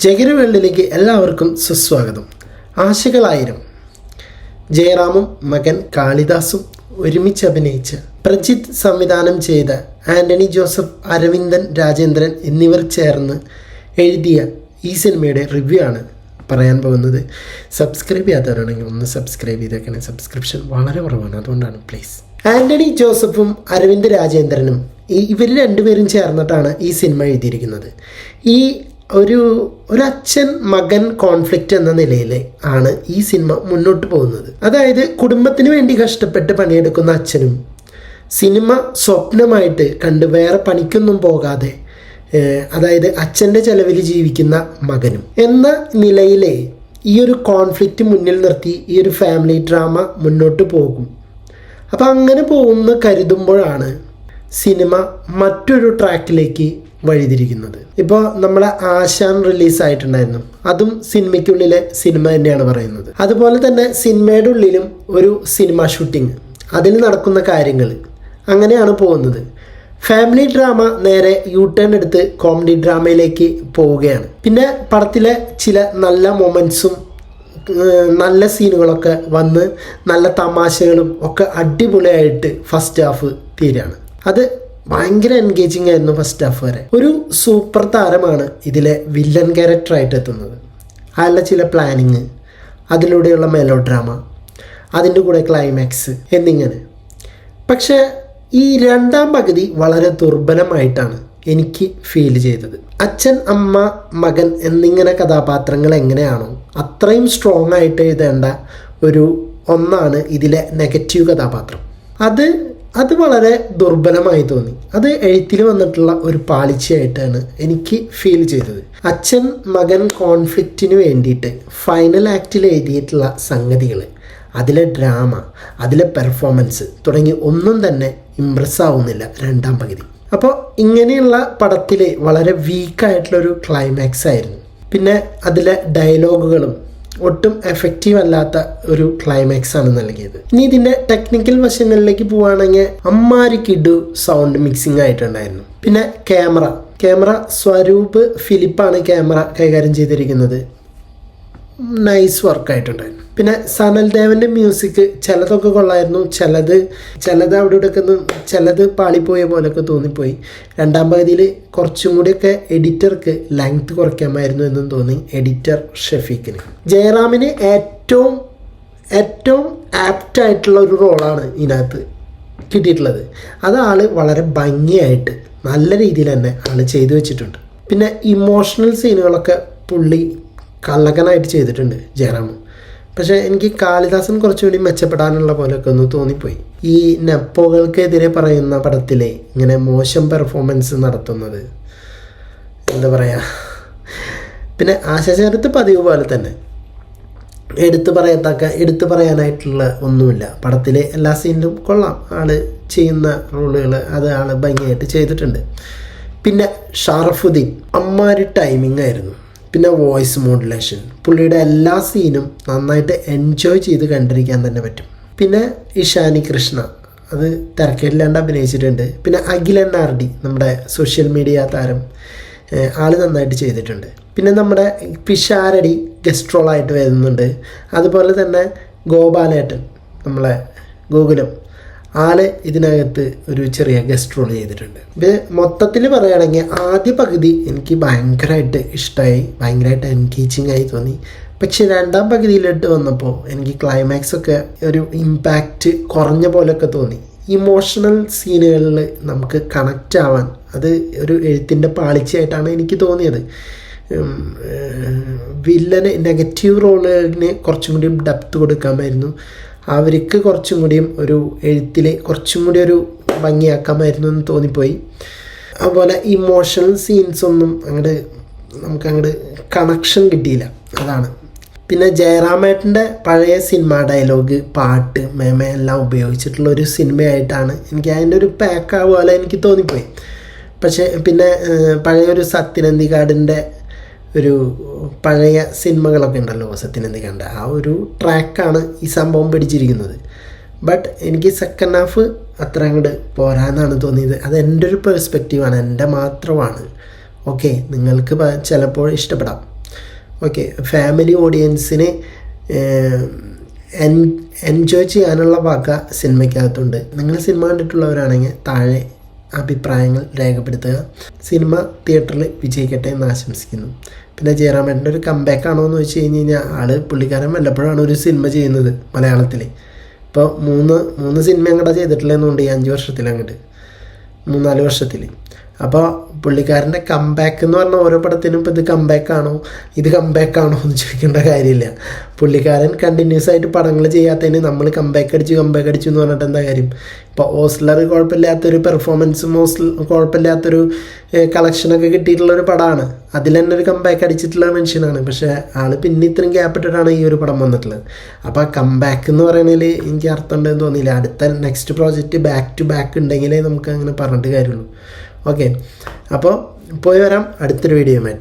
ജഗരി വേൾഡിലേക്ക് എല്ലാവർക്കും സുസ്വാഗതം. ആശകളായിരം. ജയറാമും മകൻ കാളിദാസും ഒരുമിച്ച് അഭിനയിച്ച, പ്രജിത്ത് സംവിധാനം ചെയ്ത, ആൻ്റണി ജോസഫ്, അരവിന്ദൻ രാജേന്ദ്രൻ എന്നിവർ ചേർന്ന് എഴുതിയ ഈ സിനിമയുടെ റിവ്യൂ ആണ് പറയാൻ പോകുന്നത്. സബ്സ്ക്രൈബ് ചെയ്യാത്തവരാണെങ്കിൽ ഒന്ന് സബ്സ്ക്രൈബ് ചെയ്തേക്കണേ. സബ്സ്ക്രിപ്ഷൻ വളരെ കുറവാണ്, അതുകൊണ്ടാണ് പ്ലീസ്. ആൻ്റണി ജോസഫും അരവിന്ദ് രാജേന്ദ്രനും ഇവർ രണ്ടുപേരും ചേർന്നിട്ടാണ് ഈ സിനിമ എഴുതിയിരിക്കുന്നത്. ഈ ഒരു അച്ഛൻ മകൻ കോൺഫ്ലിക്റ്റ് എന്ന നിലയിൽ ആണ് ഈ സിനിമ മുന്നോട്ട് പോകുന്നത്. അതായത് കുടുംബത്തിന് വേണ്ടി കഷ്ടപ്പെട്ട് പണിയെടുക്കുന്ന അച്ഛനും സിനിമ സ്വപ്നമായിട്ട് കണ്ട് വേറെ പണിക്കൊന്നും പോകാതെ, അതായത് അച്ഛൻ്റെ ചെലവിൽ ജീവിക്കുന്ന മകനും എന്ന നിലയിലെ ഈ ഒരു കോൺഫ്ലിക്റ്റ് മുന്നിൽ നിർത്തി ഈ ഒരു ഫാമിലി ഡ്രാമ മുന്നോട്ട് പോകും. അപ്പം അങ്ങനെ പോകുന്ന കരുതുമ്പോഴാണ് സിനിമ മറ്റൊരു ട്രാക്കിലേക്ക് വഴിതിരിക്കുന്നത്. ഇപ്പോൾ നമ്മളെ ആശാൻ റിലീസായിട്ടുണ്ടായിരുന്നു, അതും സിനിമയ്ക്കുള്ളിലെ സിനിമ തന്നെയാണ് പറയുന്നത്. അതുപോലെ തന്നെ സിനിമയുടെ ഉള്ളിലും ഒരു സിനിമ ഷൂട്ടിങ്, അതിൽ നടക്കുന്ന കാര്യങ്ങൾ അങ്ങനെയാണ് പോകുന്നത്. ഫാമിലി ഡ്രാമ നേരെ യു ടേൺ എടുത്ത് കോമഡി ഡ്രാമയിലേക്ക് പോവുകയാണ്. പിന്നെ പടത്തിലെ ചില നല്ല മൊമെൻറ്റ്സും നല്ല സീനുകളൊക്കെ വന്ന് നല്ല തമാശകളും ഒക്കെ അടിപൊളിയായിട്ട് ഫസ്റ്റ് ഹാഫ് തീരുകയാണ്. അത് ഭയങ്കര എൻഗേജിങ് ആയിരുന്നു ഫസ്റ്റ് ഹാഫ് വരെ. ഒരു സൂപ്പർ താരമാണ് ഇതിലെ വില്ലൻ ക്യാരക്ടറായിട്ട് എത്തുന്നത്. അയാളുടെ ചില പ്ലാനിങ്, അതിലൂടെയുള്ള മെലോ ഡ്രാമ, അതിൻ്റെ കൂടെ ക്ലൈമാക്സ് എന്നിങ്ങനെ. പക്ഷേ ഈ രണ്ടാം പകുതി വളരെ ദുർബലമായിട്ടാണ് എനിക്ക് ഫീൽ ചെയ്തത്. അച്ഛൻ, അമ്മ, മകൻ എന്നിങ്ങനെ കഥാപാത്രങ്ങൾ എങ്ങനെയാണോ അത്രയും സ്ട്രോങ് ആയിട്ട് എഴുതേണ്ട ഒന്നാണ് ഇതിലെ നെഗറ്റീവ് കഥാപാത്രം. അത് വളരെ ദുർബലമായി തോന്നി. അത് എഴുത്തിൽ വന്നിട്ടുള്ള ഒരു പാളിച്ചയായിട്ടാണ് എനിക്ക് ഫീൽ ചെയ്തത്. അച്ഛൻ മകൻ കോൺഫ്ലിക്റ്റിന് വേണ്ടിയിട്ട് ഫൈനൽ ആക്റ്റിൽ എഴുതിയിട്ടുള്ള സംഗതികൾ, അതിലെ ഡ്രാമ, അതിലെ പെർഫോമൻസ് തുടങ്ങി ഒന്നും തന്നെ ഇമ്പ്രസ് ആവുന്നില്ല രണ്ടാം പകുതി. അപ്പോൾ ഇങ്ങനെയുള്ള പടത്തിൽ വളരെ വീക്കായിട്ടുള്ളൊരു ക്ലൈമാക്സ് ആയിരുന്നു. പിന്നെ അതിലെ ഡയലോഗുകളും ഒട്ടും എഫക്റ്റീവ് അല്ലാത്ത ഒരു ക്ലൈമാക്സ് ആണ് നൽകിയത്. ഇനി ഇതിൻ്റെ ടെക്നിക്കൽ വശങ്ങളിലേക്ക് പോവുകയാണെങ്കിൽ അമ്മാരിക്കിഡു സൗണ്ട് മിക്സിംഗ് ആയിട്ടുണ്ടായിരുന്നു. പിന്നെ ക്യാമറ സ്വരൂപ് ഫിലിപ്പാണ് ക്യാമറ കൈകാര്യം ചെയ്തിരിക്കുന്നത്. നൈസ് വർക്കായിട്ടുണ്ടായിരുന്നു. പിന്നെ സനൽ ദേവൻ്റെ മ്യൂസിക് ചിലതൊക്കെ കൊള്ളായിരുന്നു, ചിലത് അവിടെ ഇവിടെയൊക്കെ ചിലത് പാളിപ്പോയ പോലെയൊക്കെ തോന്നിപ്പോയി. രണ്ടാം പകുതിയിൽ കുറച്ചും കൂടിയൊക്കെ എഡിറ്റർക്ക് ലെങ്ത് കുറയ്ക്കാമായിരുന്നു എന്നും തോന്നി എഡിറ്റർ ഷഫീഖിന്. ജയറാമിന് ഏറ്റവും ആപ്റ്റായിട്ടുള്ള ഒരു റോളാണ് ഇതിനകത്ത് കിട്ടിയിട്ടുള്ളത്. അത് ആൾ വളരെ ഭംഗിയായിട്ട് നല്ല രീതിയിൽ തന്നെ ആൾ ചെയ്തു വെച്ചിട്ടുണ്ട്. പിന്നെ ഇമോഷണൽ സീനുകളൊക്കെ പുള്ളി കള്ളകനായിട്ട് ചെയ്തിട്ടുണ്ട് ജയറാം. പക്ഷേ എനിക്ക് കാളിദാസൻ കുറച്ചുകൂടി മെച്ചപ്പെടാനുള്ള പോലെയൊക്കെ ഒന്ന് തോന്നിപ്പോയി. ഈ നെപ്പോകൾക്കെതിരെ പറയുന്ന പടത്തിലെ ഇങ്ങനെ മോശം പെർഫോമൻസ് നടത്തുന്നത് എന്താ പറയുക. പിന്നെ ആശാചാരത്ത് പതിവ് പോലെ തന്നെ എടുത്തു പറയാനായിട്ടുള്ള ഒന്നുമില്ല. പടത്തിലെ എല്ലാ സീനിലും കൊള്ളാം, ആള് ചെയ്യുന്ന റോളുകൾ അത് ആള് ഭംഗിയായിട്ട് ചെയ്തിട്ടുണ്ട്. പിന്നെ ഷറഫുദ്ദീൻ അമ്മാരി ടൈമിംഗ് ആയിരുന്നു. പിന്നെ വോയിസ് മോഡുലേഷൻ, പുള്ളിയുടെ എല്ലാ സീനും നന്നായിട്ട് എൻജോയ് ചെയ്ത് കണ്ടിരിക്കാൻ തന്നെ പറ്റും. പിന്നെ ഇഷാനി കൃഷ്ണ അത് തിരക്കേടില്ലാണ്ട് അഭിനയിച്ചിട്ടുണ്ട്. പിന്നെ അഖിലൻ ആർഡി, നമ്മുടെ സോഷ്യൽ മീഡിയ താരം, ആൾ നന്നായിട്ട് ചെയ്തിട്ടുണ്ട്. പിന്നെ നമ്മുടെ പിഷാരടി ഗസ്റ്റ് റോളായിട്ട് വരുന്നുണ്ട്. അതുപോലെ തന്നെ ഗോപാലേട്ടൻ, നമ്മളെ ഗോകുലം, ആള് ഇതിനകത്ത് ഒരു ചെറിയ ഗസ്റ്റ് റോൾ ചെയ്തിട്ടുണ്ട്. ഇത് മൊത്തത്തിൽ പറയുകയാണെങ്കിൽ ആദ്യ പകുതി എനിക്ക് ഭയങ്കരമായിട്ട് ഇഷ്ടമായി, ഭയങ്കരമായിട്ട് എൻഗേജിങ് ആയി തോന്നി. പക്ഷെ രണ്ടാം പകുതിയിലിട്ട് വന്നപ്പോൾ എനിക്ക് ക്ലൈമാക്സ് ഒക്കെ ഒരു ഇമ്പാക്റ്റ് കുറഞ്ഞ പോലെയൊക്കെ തോന്നി. ഇമോഷണൽ സീനുകളിൽ നമുക്ക് കണക്റ്റ് ആവാൻ അത് ഒരു എഴുത്തിൻ്റെ പാളിച്ചയായിട്ടാണ് എനിക്ക് തോന്നിയത്. വില്ലന് നെഗറ്റീവ് റോളിന് കുറച്ചും കൂടി ഡെപ്ത് കൊടുക്കാമായിരുന്നു. അവർക്ക് കുറച്ചും കൂടിയും ഒരു എഴുത്തിൽ കുറച്ചും കൂടി ഒരു ഭംഗിയാക്കാമായിരുന്നു എന്ന് തോന്നിപ്പോയി. അതുപോലെ ഇമോഷണൽ സീൻസൊന്നും നമുക്കങ്ങോട്ട് കണക്ഷൻ കിട്ടിയില്ല, അതാണ്. പിന്നെ ജയറാമേട്ടൻ്റെ പഴയ സിനിമ ഡയലോഗ്, പാട്ട്, മേമ എല്ലാം ഉപയോഗിച്ചിട്ടുള്ള ഒരു സിനിമയായിട്ടാണ് എനിക്ക് അതിൻ്റെ ഒരു പാക്ക് പോലെ എനിക്ക് തോന്നിപ്പോയി. പക്ഷേ പിന്നെ പഴയൊരു സത്യനന്ദിക്കാടിൻ്റെ ഒരു പഴയ സിനിമകളൊക്കെ ഉണ്ടല്ലോ, സത്യനന്ദിക്കാടിൻ്റെ ആ ഒരു ട്രാക്കാണ് ഈ സംഭവം പിടിച്ചിരിക്കുന്നത്. ബട്ട് എനിക്ക് സെക്കൻഡ് ഹാഫ് അത്ര അങ്ങോട്ട് പോരാന്നാണ് തോന്നിയത്. അത് എൻ്റെ ഒരു പെർസ്പെക്റ്റീവാണ്, എൻ്റെ മാത്രമാണ്. ഓക്കെ, നിങ്ങൾക്ക് ചിലപ്പോൾ ഇഷ്ടപ്പെടാം. ഓക്കെ, ഫാമിലി ഓഡിയൻസിന് എൻജോയ് ചെയ്യാനുള്ള വക സിനിമയ്ക്കകത്തുണ്ട്. നിങ്ങൾ സിനിമ കണ്ടിട്ടുള്ളവരാണെങ്കിൽ താഴെ അഭിപ്രായങ്ങൾ രേഖപ്പെടുത്തുക. സിനിമ തിയേറ്ററിൽ വിജയിക്കട്ടെ എന്ന് ആശംസിക്കുന്നു. പിന്നെ ജയറാമേട്ടൻ്റെ ഒരു കംബാക്ക് ആണോ എന്ന് വെച്ച് കഴിഞ്ഞ് കഴിഞ്ഞാൽ പുള്ളിക്കാരൻ വല്ലപ്പോഴാണ് ഒരു സിനിമ ചെയ്യുന്നത് മലയാളത്തിൽ. ഇപ്പോൾ മൂന്ന് സിനിമ അങ്ങോട്ട് ചെയ്തിട്ടില്ലെന്നുണ്ട് ഈ 5 വർഷത്തിൽ, അങ്ങോട്ട് 3-4 വർഷത്തിൽ. അപ്പോൾ പുള്ളിക്കാരൻ്റെ കംബാക്ക് എന്ന് പറഞ്ഞാൽ ഓരോ പടത്തിനും ഇപ്പോൾ ഇത് കംബാക്കാണോ എന്ന് ചോദിക്കേണ്ട കാര്യമില്ല. പുള്ളിക്കാരൻ കണ്ടിന്യൂസ് ആയിട്ട് പടങ്ങൾ ചെയ്യാത്തതിന് നമ്മൾ കംബാക്ക് അടിച്ചു എന്ന് പറഞ്ഞിട്ട് എന്താ കാര്യം? ഇപ്പോൾ ഓസ്ലർ കുഴപ്പമില്ലാത്തൊരു പെർഫോമൻസും കുഴപ്പമില്ലാത്തൊരു കളക്ഷനൊക്കെ കിട്ടിയിട്ടുള്ളൊരു പടമാണ്. അതിൽ തന്നെ ഒരു കംബാക്ക് അടിച്ചിട്ടുള്ള മനുഷ്യനാണ്. പക്ഷേ ആൾ പിന്നെ ഇത്രയും ഗ്യാപ്പ് ഇട്ടിട്ടാണ് ഈ ഒരു പടം വന്നിട്ടുള്ളത്. അപ്പോൾ ആ കംബാക്ക് എന്ന് പറയുന്നതിൽ എനിക്ക് അർത്ഥം ഉണ്ടെന്ന് തോന്നിയില്ല. അടുത്ത next project back to back ഉണ്ടെങ്കിലേ നമുക്ക് അങ്ങനെ പറഞ്ഞിട്ട് കാര്യമുള്ളൂ. ഓക്കെ, അപ്പോൾ പോയി വരാം അടുത്തൊരു വീഡിയോയുമായി.